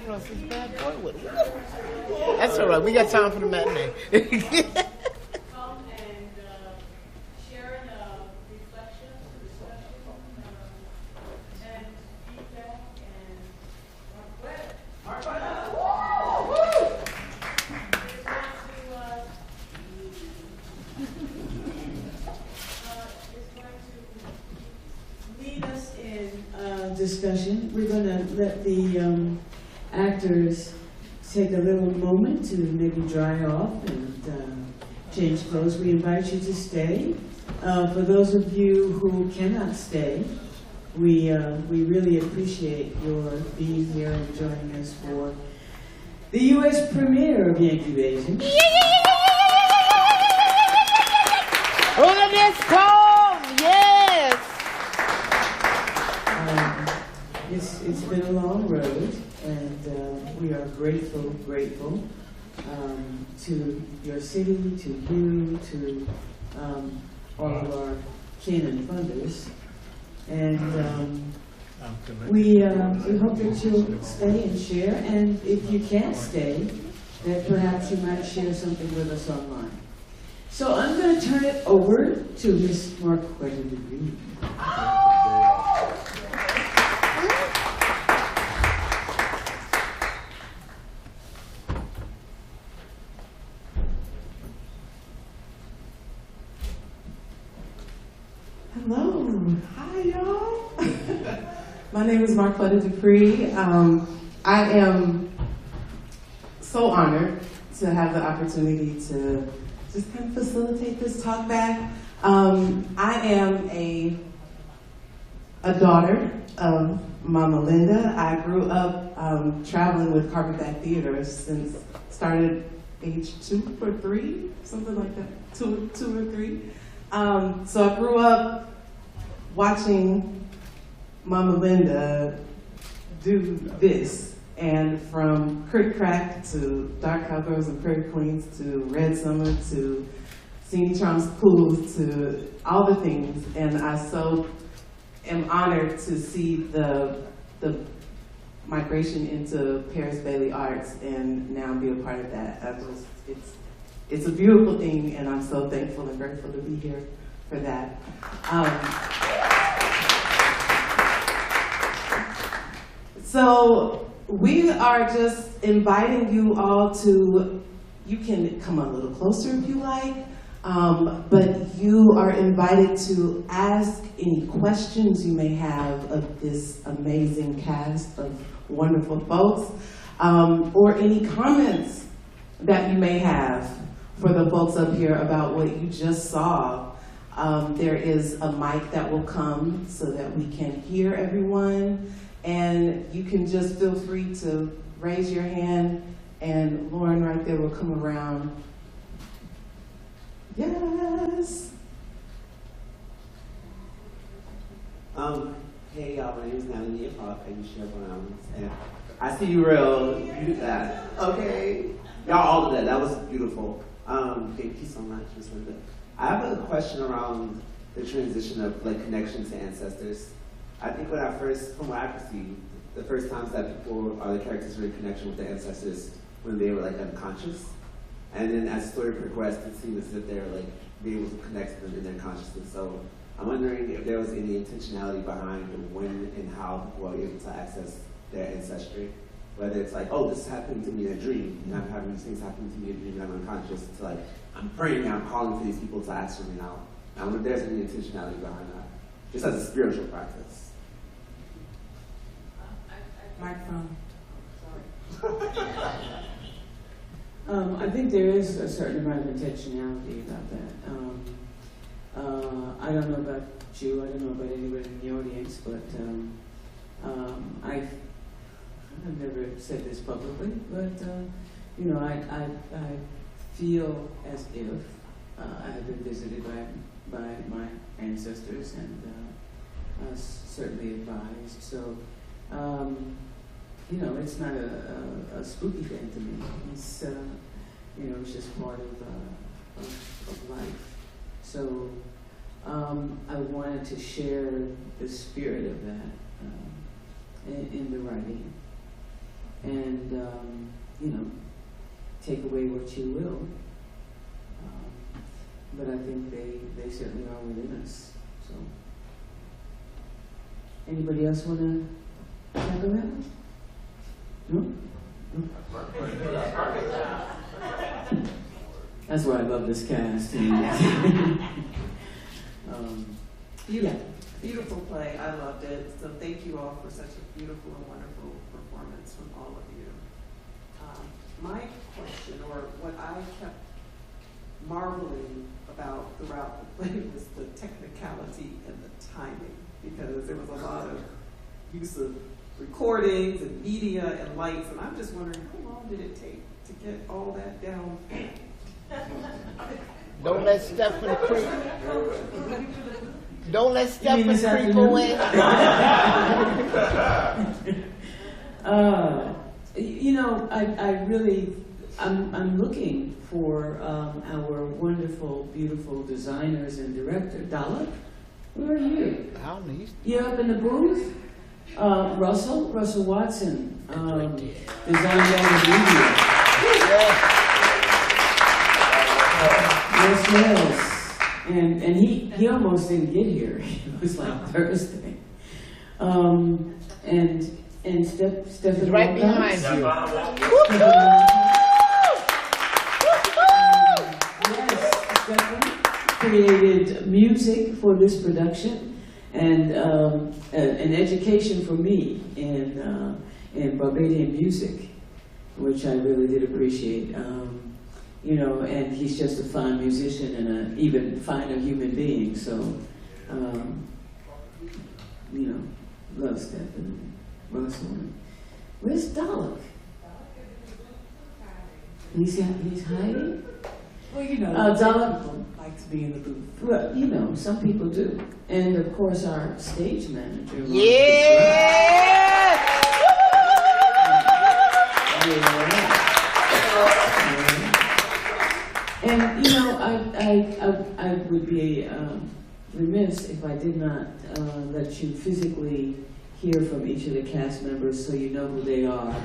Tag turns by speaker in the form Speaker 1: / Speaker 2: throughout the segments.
Speaker 1: across this bad boy with it. That's all right. We got time for the matinee.
Speaker 2: Discussion. We're going to let the actors take a little moment to maybe dry off and change clothes. We invite you to stay. For those of you who cannot stay, we really appreciate your being here and joining us for the US premiere of Yankee Bajan.
Speaker 1: Una vez home, yes.
Speaker 2: It's been a long road, and we are grateful to your city, to you, to all of our kin and funders, and we hope that you'll stay and share. And if you can't stay, that perhaps you might share something with us online. So I'm going to turn it over to Miss Marquetta DeVries.
Speaker 3: Hello, hi y'all. My name is Marquetta DeVries. I am so honored to have the opportunity to just kind of facilitate this talk back. I am a daughter of Mama Linda. I grew up traveling with Carpetbag Theater since started age 2 or 3, something like that, 2 or 3. So I grew up watching Mama Linda do this, and from Crick Crack to Dark Cowgirls and Prairie Queens to Red Summer to Singing Charms Pools to all the things, and I so am honored to see the migration into Paris Bailey Arts and now be a part of that. It's a beautiful thing, and I'm so thankful and grateful to be here for that. So we are just inviting you all to, you can come a little closer if you like, but you are invited to ask any questions you may have of this amazing cast of wonderful folks, or any comments that you may have for the folks up here about what you just saw. There is a mic that will come so that we can hear everyone, and you can just feel free to raise your hand, and Lauren right there will come around. Yes.
Speaker 4: Hey y'all, my name is Natalie Park. I use Chevron, and I see you real. You did that. Okay. Y'all all did that. That was beautiful. Thank you so much, Ms. Linda. I have a question around the transition of like connection to ancestors. I think from what I perceived, the first times that people or the characters were in connection with their ancestors when they were like unconscious, and then as the story progressed, it seemed as if they were like being able to connect to them in their consciousness. So I'm wondering if there was any intentionality behind when and how people are able to access their ancestry. Whether it's like, oh, this happened to me in a dream, and I'm having these things happen to me in a dream, and I'm unconscious, to like, I'm praying, I'm calling for these people to ask for me now. I wonder if there's any intentionality behind that, just as a spiritual practice.
Speaker 3: Microphone.
Speaker 2: Sorry. I think there is a certain amount of intentionality about that. I don't know about you, I don't know about anybody in the audience, but I've never said this publicly, but you know, I feel as if I have been visited by my ancestors and certainly advised. So, you know, it's not a spooky thing to me. It's you know, it's just part of life. So I wanted to share the spirit of that in the writing. and you know, take away what you will. But I think they certainly are within us. So, anybody else want to tackle that? No? That's why I love this cast.
Speaker 5: Beautiful play. I loved it. So thank you all for such a beautiful and wonderful performance from all of you. My question, or what I kept marveling about throughout the play, was the technicality and the timing, because there was a lot of use of recordings and media and lights, and I'm just wondering, how long did it take to get all that down?
Speaker 1: Don't let Stephen creep. Don't let Stephen creep away.
Speaker 2: You know, I'm looking for our wonderful, beautiful designers and director. Dalla, where are you? You're up in the booth? Russell Watson, designed all the media. Yes. And he almost didn't get here. It was like Thursday. And Stephen
Speaker 1: right behind you.
Speaker 2: Yes, Stephen created music for this production, and an education for me in Barbadian music, which I really did appreciate. You know, and he's just a fine musician and an even finer human being. So, you know, love Stephen. Russell. Where's Dalek? He's hiding?
Speaker 5: Well, you know,
Speaker 2: Dalek
Speaker 5: people like to be in the booth.
Speaker 2: Well, you know, some people do. And of course, our stage manager. And you know, I would be remiss if I did not let you physically hear from each of the cast members, so you know who they are.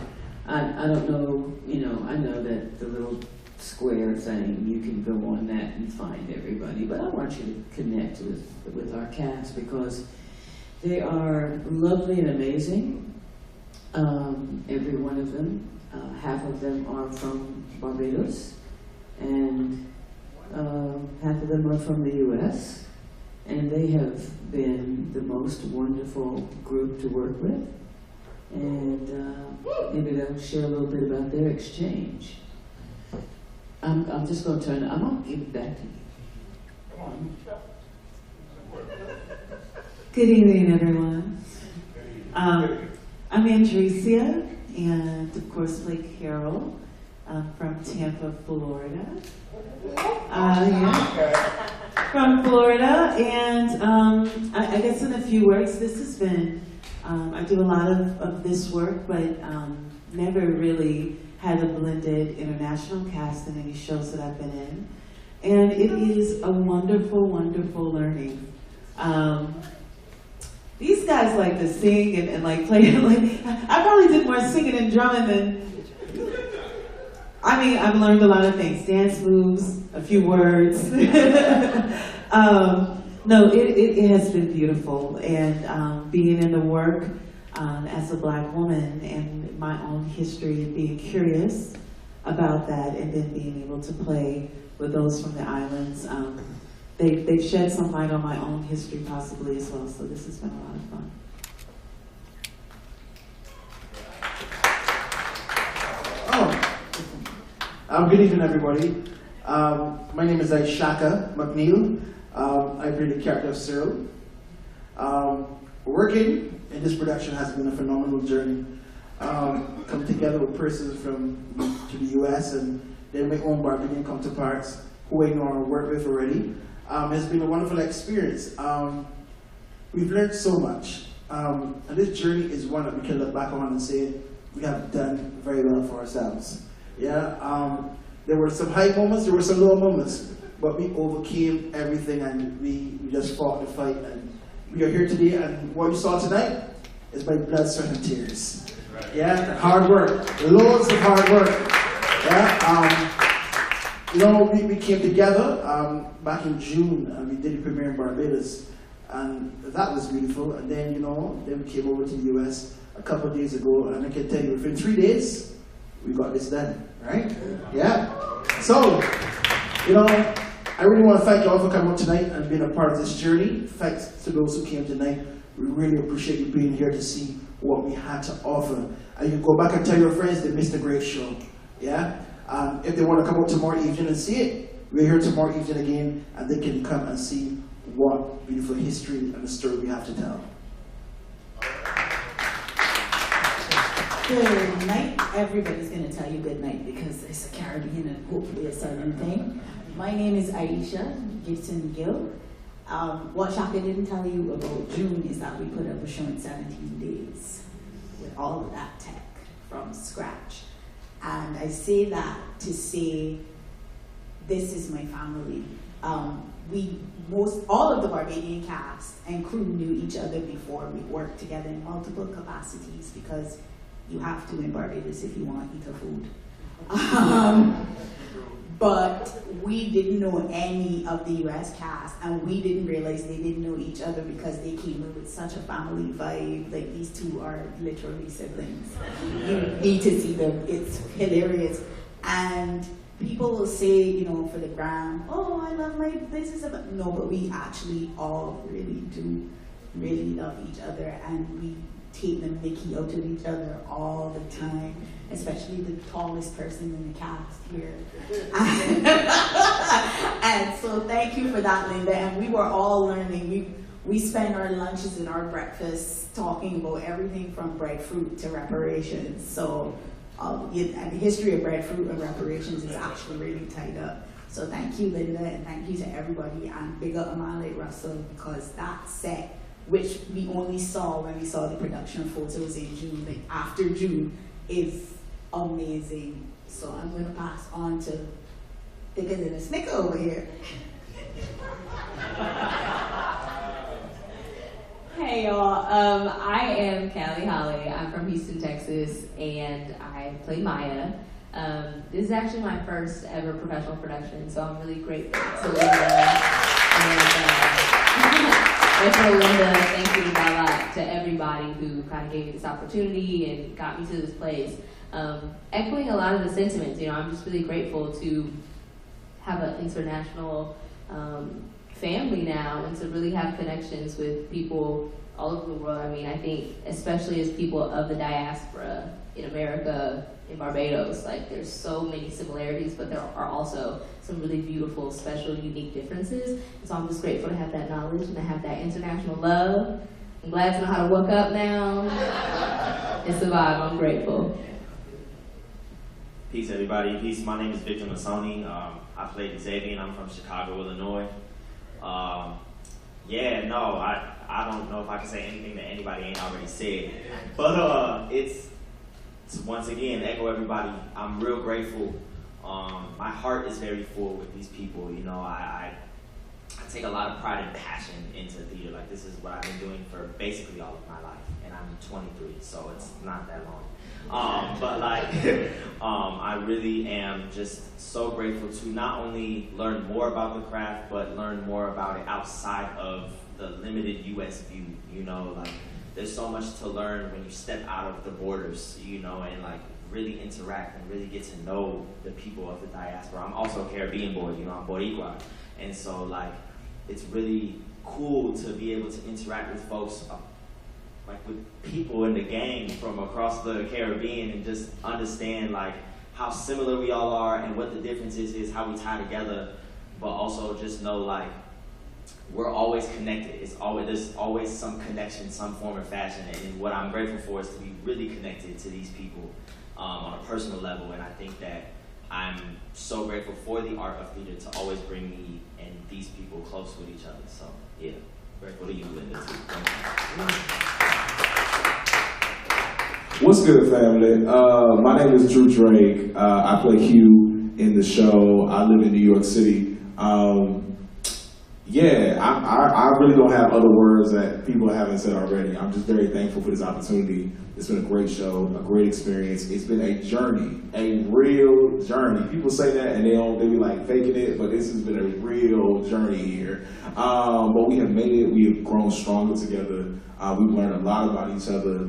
Speaker 2: I don't know, you know, I know that the little square thing, you can go on that and find everybody, but I want you to connect with our cast, because they are lovely and amazing, every one of them. Half of them are from Barbados, and half of them are from the US, and they have been the most wonderful group to work with. And maybe they'll share a little bit about their exchange. I'm just going to turn it, I'm going to give it back to you.
Speaker 6: Good evening, everyone. I'm Andresia, and of course, Blake Carroll from Tampa, Florida. From Florida, and I guess in a few words, this has been, I do a lot of this work, but never really had a blended international cast in any shows that I've been in. And it is a wonderful, wonderful learning. These guys like to sing and like play, like, I probably did more singing and drumming than, I mean, I've learned a lot of things, dance moves, a few words. No, it has been beautiful, and being in the work as a Black woman and my own history, and being curious about that, and then being able to play with those from the islands. They've shed some light on my own history possibly as well, so this has been a lot of fun.
Speaker 7: Good evening, everybody. My name is Shaka McNeil. I play the character of Cyril. Working in this production has been a phenomenal journey. Come together with persons from to the US and then my own Barbadian counterparts who I know I work with already. It's been a wonderful experience. We've learned so much. And this journey is one that we can look back on and say we have done very well for ourselves. Yeah, there were some high moments, there were some low moments, but we overcame everything, and we just fought the fight, and we are here today, and what you saw tonight is by blood, sweat, and tears. Yeah, hard work. Loads of hard work. Yeah. You know, we came together back in June and we did the premiere in Barbados. And that was beautiful. And then, you know, then we came over to the US a couple of days ago. And I can tell you, within 3 days, we got this done, right? Yeah. So, you know, I really want to thank you all for coming out tonight and being a part of this journey. Thanks to those who came tonight. We really appreciate you being here to see what we had to offer. And you go back and tell your friends they missed a great show. Yeah? If they want to come out tomorrow evening and see it, we're here tomorrow evening again, and they can come and see what beautiful history and the story we have to tell.
Speaker 8: Good night. Everybody's going to tell you good night because it's a Caribbean and hopefully a Southern thing. My name is Aisha Gibson Gill. What Shaka didn't tell you about June is that we put up a show in 17 days with all of that tech from scratch. And I say that to say this is my family. All of the Barbadian cast and crew knew each other before. We worked together in multiple capacities because you have to in Barbados if you want to eat the food. But we didn't know any of the US cast, and we didn't realize they didn't know each other because they came in with such a family vibe. Like, these two are literally siblings. You need to see them. It's hilarious. And people will say, you know, for the gram, oh, I love my, this is about, no, but we actually all really do really love each other, and we take the mickey out of each other all the time, especially the tallest person in the cast here. And so thank you for that, Linda. And we were all learning. We spend our lunches and our breakfasts talking about everything from breadfruit to reparations. So and the history of breadfruit and reparations is actually really tied up. So thank you, Linda, and thank you to everybody. And big up Amale Russell, because that set, which we only saw when we saw the production photos in June, like after June, is amazing. So I'm going to pass on to Thicker Than a Snicker over here.
Speaker 9: Hey y'all, I am Callie Holly. I'm from Houston, Texas, and I play Maya. This is actually my first ever professional production, so I'm really grateful to Linda. Linda, thank you a lot to everybody who kind of gave me this opportunity and got me to this place. Echoing a lot of the sentiments, you know, I'm just really grateful to have an international family now and to really have connections with people all over the world. I mean, I think especially as people of the diaspora in America, in Barbados, like there's so many similarities, but there are also some really beautiful, special, unique differences. And so I'm just grateful to have that knowledge and to have that international love. I'm glad to know how to work up now and survive. I'm grateful.
Speaker 10: Peace, everybody. Peace. My name is Victor Masoni. I play Xavier, and I'm from Chicago, Illinois. I don't know if I can say anything that anybody ain't already said, but it's once again, echo everybody. I'm real grateful. My heart is very full with these people. You know, I take a lot of pride and passion into theater. Like, this is what I've been doing for basically all of my life, and I'm 23, so it's not that long. I really am just so grateful to not only learn more about the craft, but learn more about it outside of the limited U.S. view. You know, like, there's so much to learn when you step out of the borders, you know, and like really interact and really get to know the people of the diaspora. I'm also Caribbean boy, you know, I'm Boricua. And so like, it's really cool to be able to interact with folks, like with people in the gang from across the Caribbean, and just understand like how similar we all are and what the difference is how we tie together, but also just know like we're always connected. There's always some connection, some form or fashion, and what I'm grateful for is to be really connected to these people on a personal level. And I think that I'm so grateful for the art of theater to always bring me and these people close with each other. So yeah, grateful to you, Linda, too. Thank you.
Speaker 11: What's good, family? My name is Drew Drake. I play Hugh in the show. I live in New York City. Yeah, I really don't have other words that people haven't said already. I'm just very thankful for this opportunity. It's been a great show, a great experience. It's been a journey, a real journey. People say that and they be like faking it, but this has been a real journey here. But we have made it. We have grown stronger together. We've learned a lot about each other.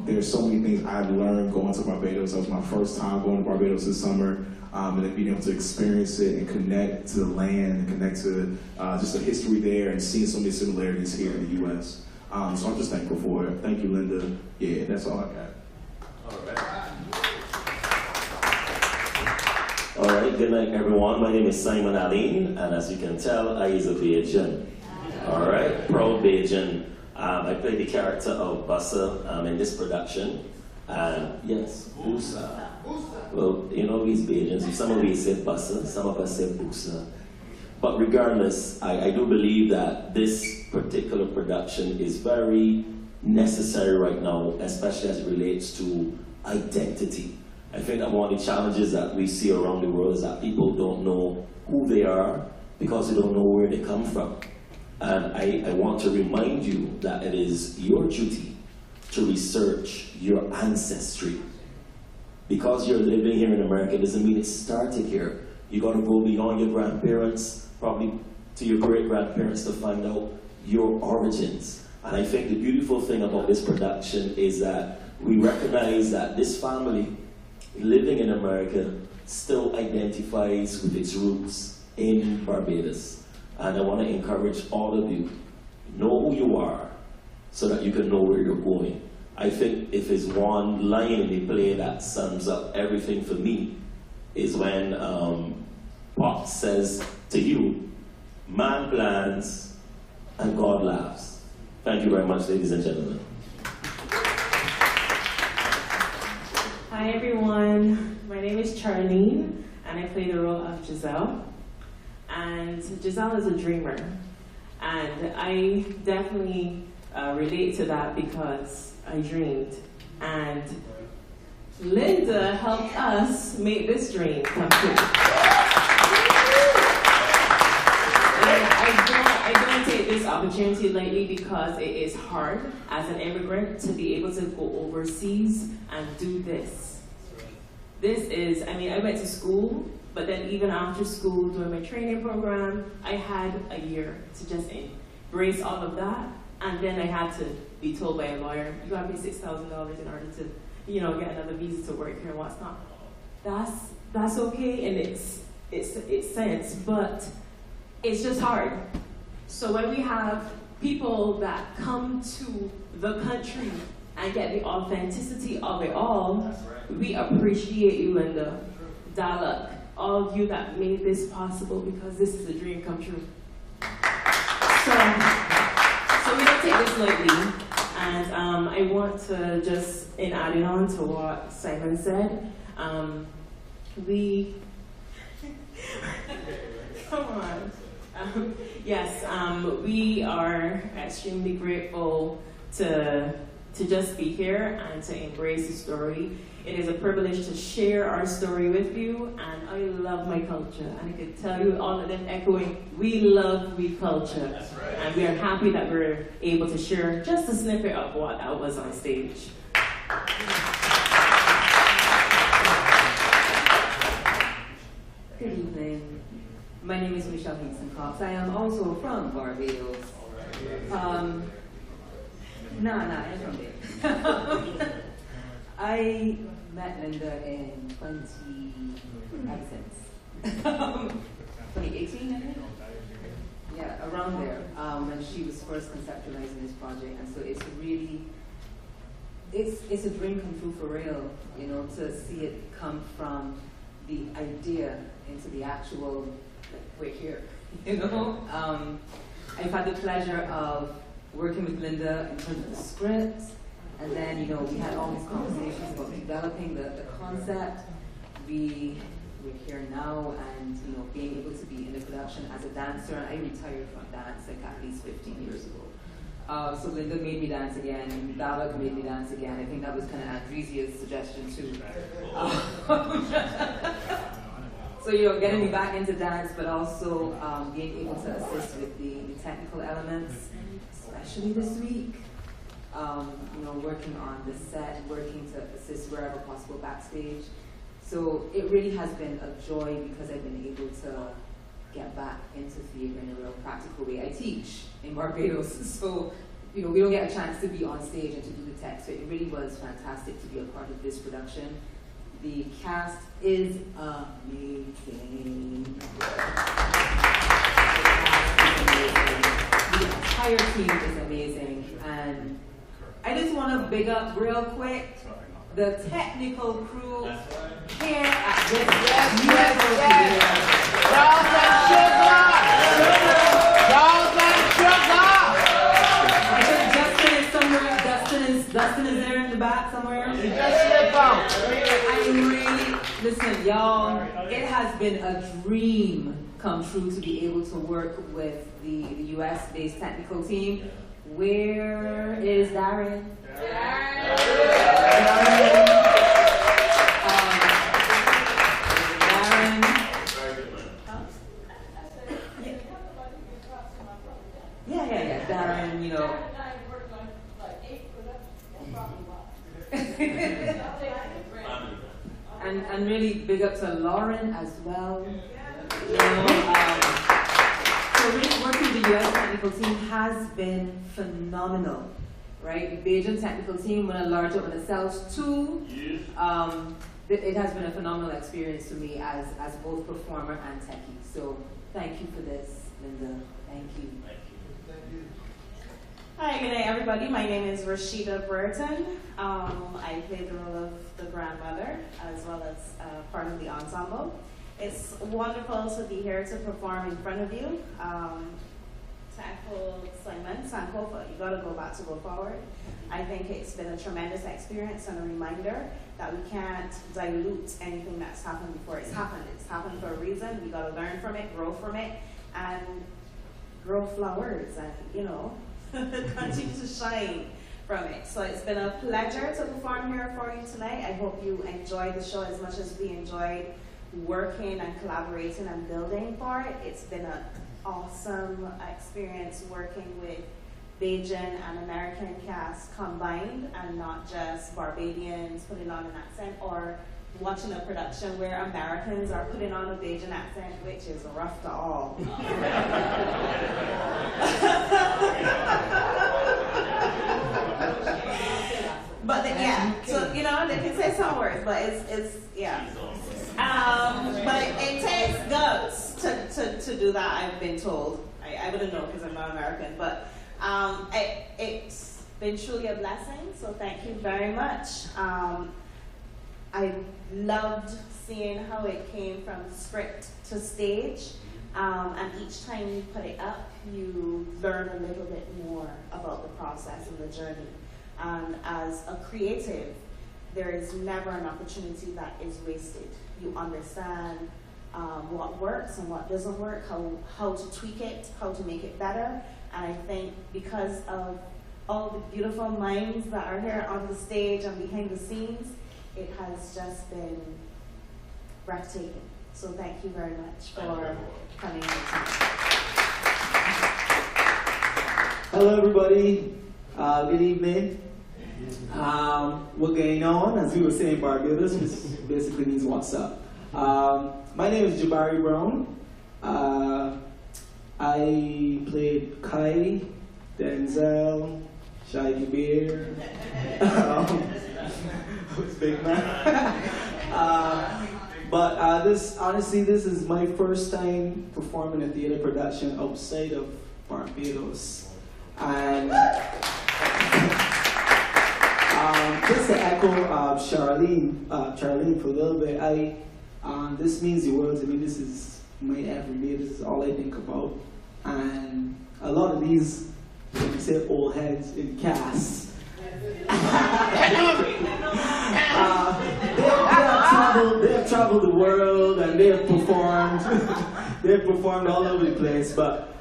Speaker 11: There's so many things I've learned going to Barbados. That was my first time going to Barbados this summer. And then being able to experience it and connect to the land and connect to just the history there and seeing so many similarities here in the U.S. So I'm just thankful for it. Thank you, Linda. Yeah, that's all I got.
Speaker 12: All right, good night, everyone. My name is Simon Aline, and as you can tell, I is a Bajan. All right, proud Bajan. I play the character of Bussa in this production. And yes, Bussa. Well, you know, these Bajans, some of us say Bussa, some of us say Bussa. But regardless, I do believe that this particular production is very necessary right now, especially as it relates to identity. I think that one of the challenges that we see around the world is that people don't know who they are because they don't know where they come from. And I want to remind you that it is your duty to research your ancestry. Because you're living here in America doesn't mean it started here. You got to go beyond your grandparents, probably to your great-grandparents to find out your origins. And I think the beautiful thing about this production is that we recognize that this family living in America still identifies with its roots in Barbados. And I want to encourage all of you, know who you are so that you can know where you're going. I think if there's one line in the play that sums up everything for me is when Pop says to you, man plans and God laughs. Thank you very much, ladies and gentlemen.
Speaker 3: Hi everyone, my name is Charlene and I play the role of Giselle. And Giselle is a dreamer. And I definitely relate to that because I dreamed. And Linda helped us make this dream come true. I don't take this opportunity lightly because it is hard as an immigrant to be able to go overseas and do this. This is, I mean, I went to school, but then even after school, doing my training program, I had a year to just embrace all of that. And then I had to be told by a lawyer, you gotta pay $6,000 in order to, you know, get another visa to work here and what's not. That's okay in its sense, but it's just hard. So when we have people that come to the country and get the authenticity of it all, we appreciate you, Linda, Dalek, all of you that made this possible because this is a dream come true. So we don't take this lightly, and I want to just, in adding on to what Simon said, we, come on. Yes, we are extremely grateful to just be here and to embrace the story. It is a privilege to share our story with you, and I love my culture. And I can tell you, all of them echoing, we love we culture. That's right. And we are happy that we're able to share just a snippet of what I was on stage.
Speaker 13: Good evening. My name is Michelle Hinson-Cox. I am also from Barbados. I'm from there. I met Linda in 2018, I think? Yeah, around there, when she was first conceptualizing this project. And so it's really, it's a dream come true for real, you know, to see it come from the idea into the actual, like, we're here, you know? I've had the pleasure of working with Linda in terms of the script, and then, you know, we had all these conversations about developing the concept. We're here now, and, you know, being able to be in the production as a dancer. I retired from dance like at least 15 years ago. So Linda made me dance again, and Dalek made me dance again. I think that was kind of Andresia's suggestion too. So you're getting me back into dance, but also being able to assist with the technical elements, especially this week. You know, working on the set, working to assist wherever possible backstage. So it really has been a joy because I've been able to get back into theater in a real practical way. I teach in Barbados, so you know, we don't get a chance to be on stage and to do the text. So it really was fantastic to be a part of this production. The cast is amazing. The entire team is amazing. And I just want to big up real quick the technical crew here at this Dustin is there in the back somewhere. Listen, y'all, it has been a dream come true to be able to work with the US-based technical team. Where is Darren? Yeah, Darren, you know. and really big up to Lauren as well. You know, so really working with the US technical team has been phenomenal, right? The Bajan technical team, when I large up on themselves too, it has been a phenomenal experience for me as both performer and techie. So thank you for this, Linda. Thank you.
Speaker 14: Hi, good day everybody. My name is Rashida Burton. I play the role of the grandmother as well as part of the ensemble. It's wonderful to be here to perform in front of you. Thankful Simon, Sankofa, you gotta go back to go forward. I think it's been a tremendous experience and a reminder that we can't dilute anything that's happened before it's happened. It's happened for a reason. We gotta learn from it, grow from it, and grow flowers and, you know, continue to shine from it. So it's been a pleasure to perform here for you tonight. I hope you enjoyed the show as much as we enjoyed working and collaborating and building for it. It's been an awesome experience working with Bajan and American cast combined and not just Barbadians putting on an accent or watching a production where Americans are putting on a Bajan accent, which is rough to all. But yeah, so you know, they can say some words, but it's yeah. But it takes guts to do that, I've been told. I wouldn't know because I'm not American, but it's been truly a blessing, so thank you very much. I loved seeing how it came from script to stage, and each time you put it up, you learn a little bit more about the process and the journey. And as a creative, there is never an opportunity that is wasted. You understand what works and what doesn't work, how to tweak it, how to make it better. And I think because of all the beautiful minds that are here on the stage and behind the scenes, it has just been breathtaking. So thank you very much for coming in tonight.
Speaker 15: Hello everybody, good evening. What's going on? As we were saying, Barbados, which basically means what's up. My name is Jabari Brown. I played Kai, Denzel, Shaggy Bear. Big man. But honestly, this is my first time performing a theater production outside of Barbados. And just to echo Charlene for a little bit, this means the world to me. This is my everyday. This is all I think about. And a lot of these, like you say, old heads in casts. They have traveled the world and they have performed. They have performed all over the place. But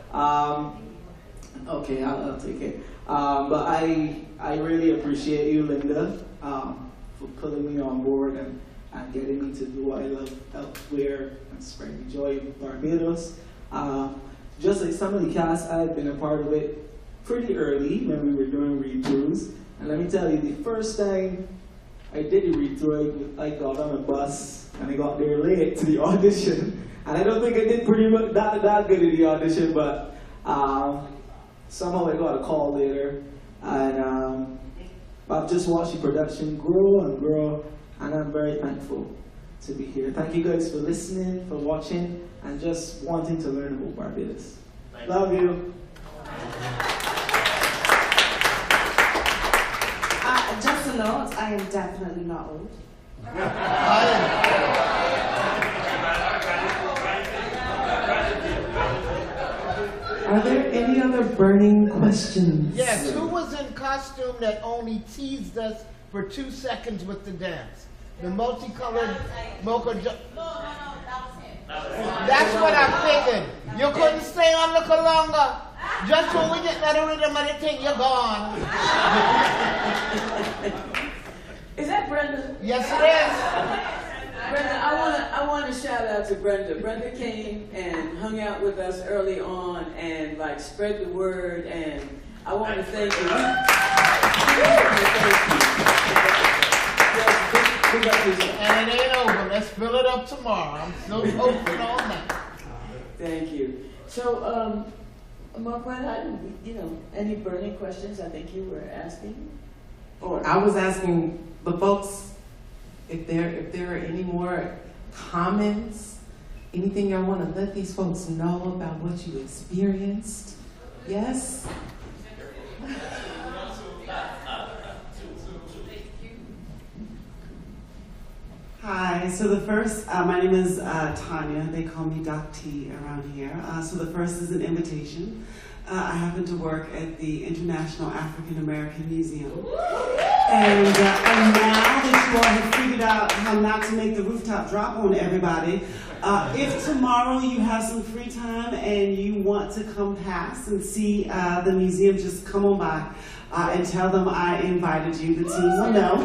Speaker 15: okay, I'll take it. But I really appreciate you, Linda, for pulling me on board and and getting me to do what I love elsewhere and spreading joy in Barbados. Just like some of the cast, I've been a part of it pretty early when we were doing read-throughs. And let me tell you, the first time I did a read-through, I got on a bus and I got there late to the audition. And I don't think I did pretty much that good in the audition, but somehow I got a call later. And I've just watched the production grow and grow, and I'm very thankful to be here. Thank you guys for listening, for watching, and just wanting to learn about Barbados. Love you.
Speaker 14: Just a note, I am definitely not old.
Speaker 3: Are there any other burning questions?
Speaker 1: Yes, who was in costume that only teased us for 2 seconds with the dance? The multicolored mocha. No, that was him. That's what I figured. You couldn't stay on a little longer. Just when we get that rhythm of the thing, you're gone.
Speaker 2: Is that Brenda?
Speaker 1: Yes, it is.
Speaker 2: Brenda, I want to shout out to Brenda. Brenda came and hung out with us early on and like spread the word, and I want to thank you.
Speaker 1: And it ain't over. Let's fill it up tomorrow. I'm still open all night.
Speaker 2: Thank you. So, Marquette, any burning questions I think you were asking? Or
Speaker 3: I was asking the folks if there are any more comments, anything y'all want to let these folks know about what you experienced. Yes?
Speaker 16: Hi, so the first, my name is Tanya. They call me Doc T around here. So the first is an invitation. I happen to work at the International African American Museum. And now that you all have figured out how not to make the rooftop drop on everybody, if tomorrow you have some free time and you want to come past and see the museum, just come on by and tell them I invited you. The team will know.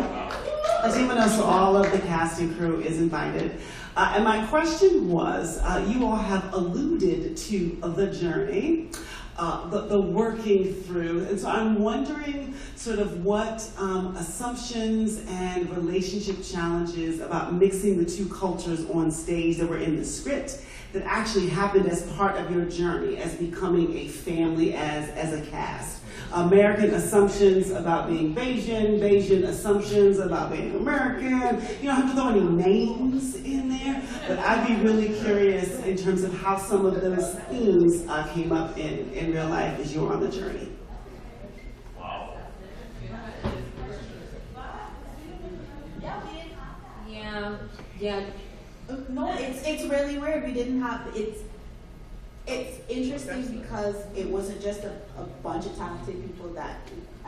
Speaker 16: The team will know, so all of the cast and crew is invited. And my question was, you all have alluded to the journey, the working through, and so I'm wondering sort of what assumptions and relationship challenges about mixing the two cultures on stage that were in the script that actually happened as part of your journey as becoming a family, as a cast. American assumptions about being Bajan, Bajan assumptions about being American. You don't have to throw any names in there, but I'd be really curious in terms of how some of those themes came up in real life as you were on the journey.
Speaker 8: Yeah. No, it's really weird. We didn't have It's interesting because it wasn't just a bunch of talented people that,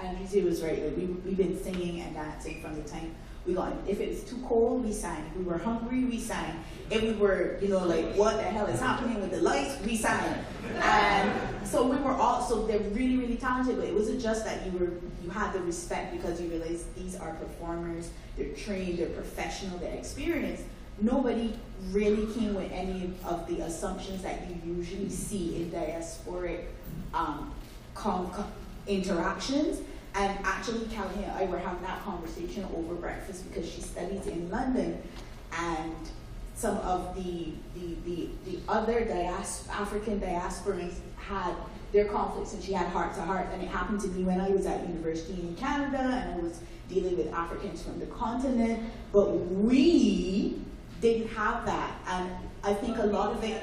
Speaker 8: Andrew was right, like we've been singing and dancing from the time we got in. If it was too cold, we sang. If we were hungry, we sang. If we were, like, what the hell is happening with the lights, we sang. And so we were all, so they're really, really talented, but it wasn't just that you had the respect because you realized these are performers, they're trained, they're professional, they're experienced. Nobody really came with any of the assumptions that you usually see in diasporic interactions. And actually, Callie and I were having that conversation over breakfast because she studies in London, and some of the other African diasporans had their conflicts, and she had heart to heart. And it happened to me when I was at university in Canada, and I was dealing with Africans from the continent, but we didn't have that. And I think a lot of it,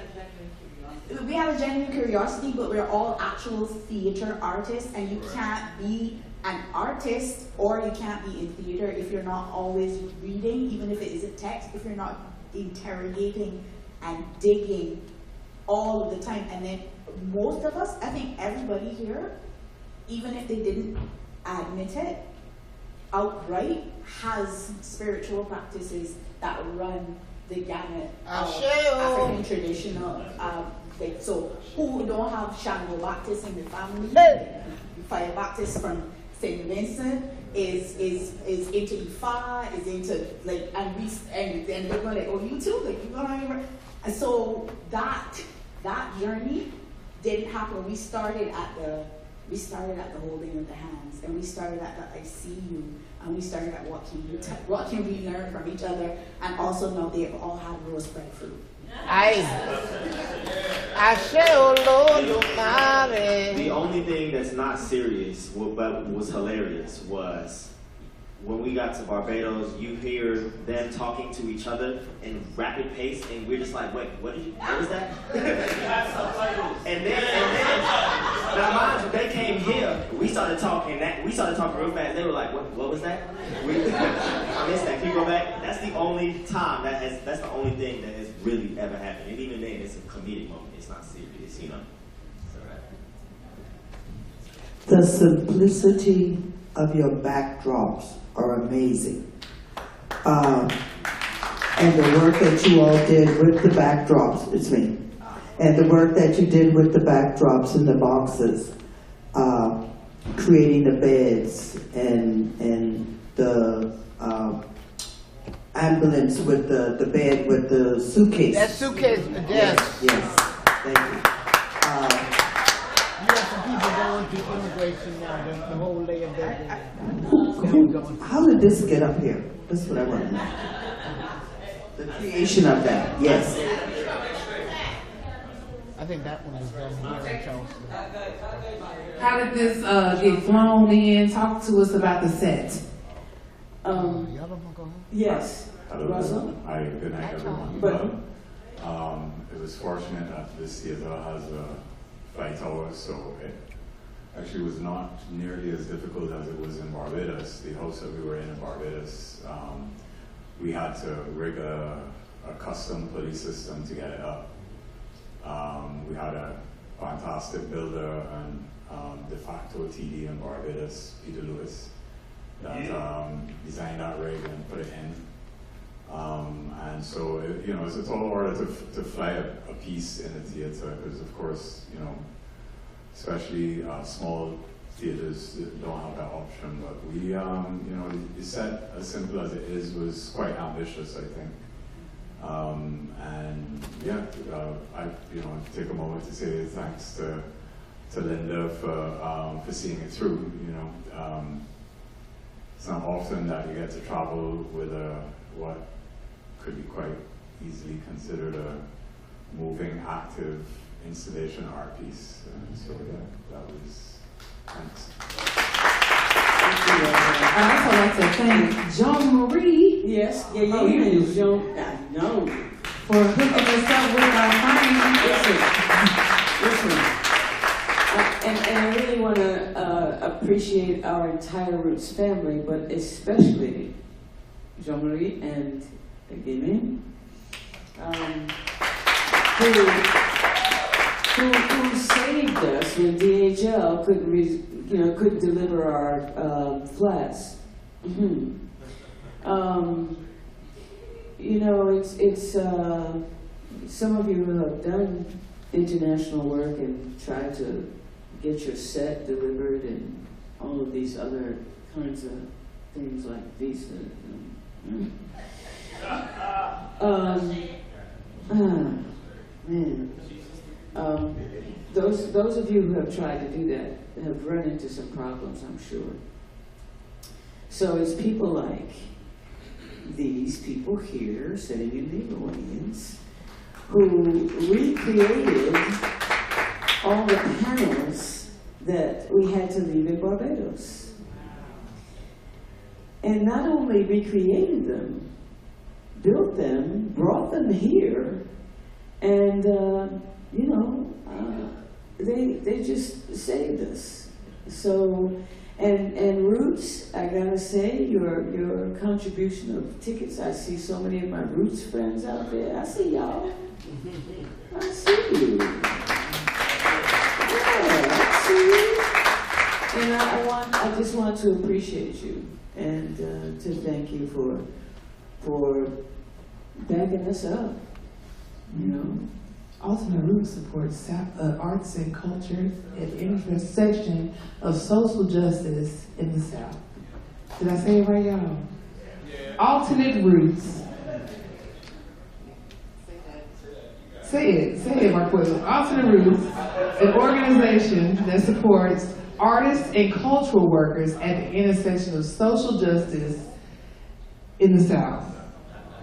Speaker 8: we have a genuine curiosity, but we're all actual theater artists, and you can't be an artist or you can't be in theater if you're not always reading, even if it isn't text, if you're not interrogating and digging all of the time. And then most of us, I think everybody here, even if they didn't admit it outright, has spiritual practices that run the gamut of African traditional things. So who don't have Shango Baptist in the family, Fire Baptist from St. Vincent is into Ifa, is into like, and they're going like, oh, you too, like you going, and so that journey didn't happen. We started at the holding of the hands, and we started at the I see you, and we started at what can we learn from each other, and also know they've all had rose breadfruit.
Speaker 10: The only thing that's not serious, but was hilarious, was when we got to Barbados, you hear them talking to each other in rapid pace, and we're just like, wait, what was that? and then, now mind you, they came here, we started talking real fast, they were like, what was that? I missed that, can you go back? That's the only time that's the only thing that has really ever happened, and even then, it's a comedic moment, it's not serious, you know?
Speaker 17: The simplicity of your backdrops are amazing. And the work that you all did with the backdrops, it's me. And the work that you did with the backdrops and the boxes, creating the beds and the ambulance with the bed with the suitcase.
Speaker 1: That suitcase, yes.
Speaker 17: Yes, thank you.
Speaker 1: You have some people going through immigration now, the whole layer bed.
Speaker 17: How did this get up here? That's what I want to know. The creation of that, yes.
Speaker 1: I think that one was done here in Charleston.
Speaker 18: How did this get flown in? Talk to us about the set.
Speaker 8: Yes.
Speaker 19: Hello. Hi, good night, everyone. It was fortunate that this theater has a flight hour, so it actually was not nearly as difficult as it was in Barbados. The house that we were in Barbados, we had to rig a custom pulley system to get it up. We had a fantastic builder and de facto TD in Barbados, Peter Lewis, that designed that rig and put it in. And so, it's a tall order to fly a piece in a theater, because of course, especially small theaters don't have that option. But we, the set, as simple as it is, was quite ambitious, I think. And yeah, I take a moment to say thanks to Linda for seeing it through. It's not often that you get to travel with what could be quite easily considered a moving, active installation art piece. And so yeah, that was thanks.
Speaker 18: I'd also like to thank Jean Marie.
Speaker 2: Yes, you Jean. No.
Speaker 18: For hooking us up with our friend.
Speaker 2: Listen. And I really want to appreciate our entire Roots family, but especially Jean Marie and Guinea, who saved us when DHL couldn't deliver our flats. It's some of you who have done international work and tried to get your set delivered and all of these other kinds of things like visa. Those of you who have tried to do that have run into some problems, I'm sure. So it's people like these people here sitting in the audience who recreated all the panels that we had to leave in Barbados. And not only recreated them, built them, brought them here, and they just saved us. So, and Roots, I gotta say, your contribution of tickets. I see so many of my Roots friends out there. I see y'all. I see you. Yeah, I see you. And I just want to appreciate you and to thank you for backing us up.
Speaker 18: Alternate Roots supports arts and culture at the intersection of social justice in the South. Did I say it right, y'all? Yeah. Alternate Roots. Say it, Marquez. Alternate Roots, an organization that supports artists and cultural workers at the intersection of social justice in the South.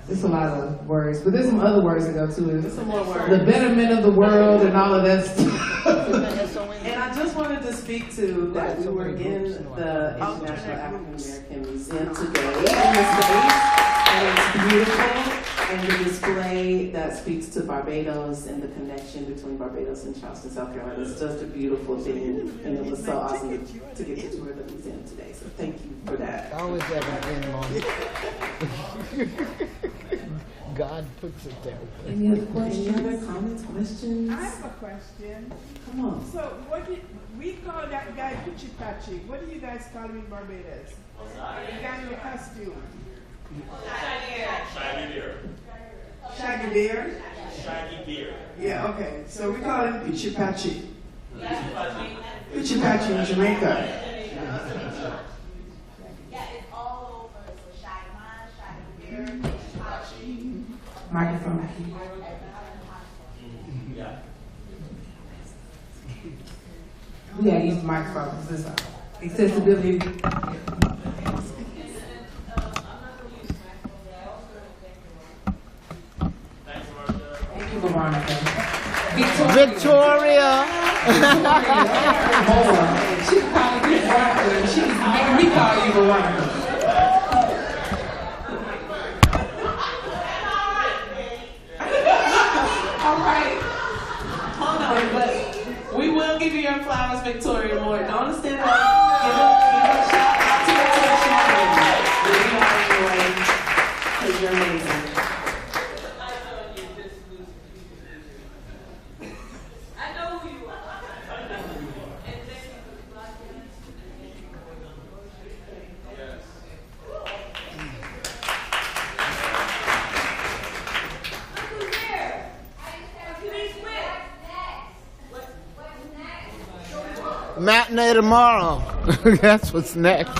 Speaker 18: There's a lot of words, but there's some other words that go to it.
Speaker 6: Some more words.
Speaker 18: The betterment of the world and all of that stuff.
Speaker 6: And I just wanted to speak to that we were in the International African American Museum today in the space, and it's beautiful. And the display that speaks to Barbados and the connection between Barbados and Charleston, South Carolina is just a beautiful thing, and it was so awesome to get to tour the museum today. So thank you for that.
Speaker 1: I always have an end on it. God puts it there.
Speaker 6: Any other questions? Any other comments, questions?
Speaker 20: I have a question.
Speaker 6: Come on.
Speaker 20: So what do we call that guy Pitchy Patchy? What do you guys call him in Barbados? The guy in the costume.
Speaker 10: Shaggy Bear.
Speaker 20: Shaggy Bear?
Speaker 10: Shaggy Bear.
Speaker 20: Yeah, okay. So we call him Pitchy Patchy. Pitchy Patchy in Jamaica.
Speaker 14: Yeah, it's all over. So Shaggy Man, Shaggy Bear, Pitchy Patchy.
Speaker 18: Microphone.
Speaker 10: Yeah.
Speaker 18: We gotta use the microphone because this accessibility. Thank you, Veronica.
Speaker 1: Victoria.
Speaker 18: She probably did Veronica. She's making me call you Veronica.
Speaker 6: All right. Hold on, but we will give you your flowers, Victoria Moore. Don't stand up. Give a shout out to Victoria. Because you're amazing.
Speaker 14: I know who you are.
Speaker 1: Matinee tomorrow. That's what's next.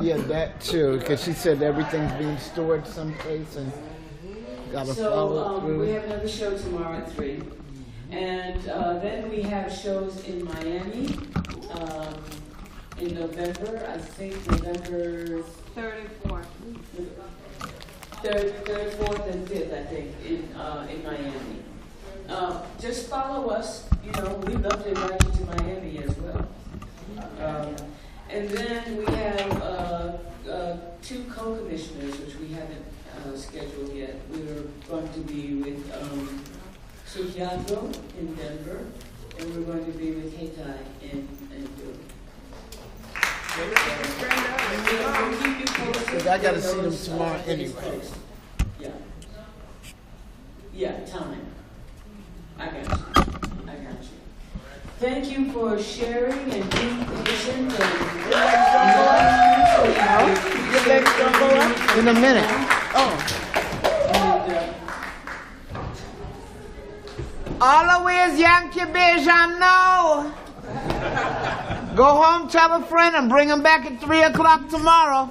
Speaker 1: Yeah, that too, because she said everything's being stored someplace and got to follow through.
Speaker 2: We have another show tomorrow at 3. And then we have shows in Miami in November, I think November 3rd and 4th. 3rd, 4th, and 5th, I think, in Miami. Just follow us. You know, we'd love to invite you to Miami as well. And then we have 2 co-commissioners, which we haven't scheduled yet. We're going to be with Santiago in Denver, and we're going to be with Haiti in Europe.
Speaker 1: Because I got to see them tomorrow anyway.
Speaker 2: Yeah. Yeah, time. I got you. Thank you for sharing and being patient.
Speaker 1: In a minute. Oh. Always Yankee Bajan no. Go home, tell a friend, and bring them back at 3 o'clock tomorrow.